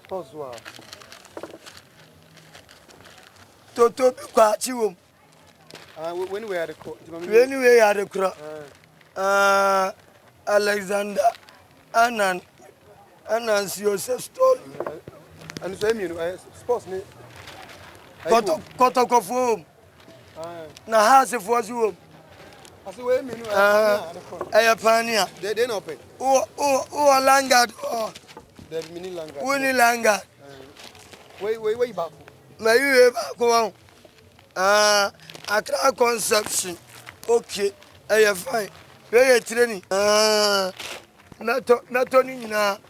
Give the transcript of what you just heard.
Toswa. Toto kwa chiwom. When we are the When we are the crop. Alexander Anan Anansios stole. And so, I mean, sports. Kotokofum. Na house for you. I say, wait a minute. Ayapania. They don't pay. Oh, Langard. Oh, The mini langa. Winnie Langard. Way back. May you ever go on? Accra conception. Okay. Fine. Very training. Not only now.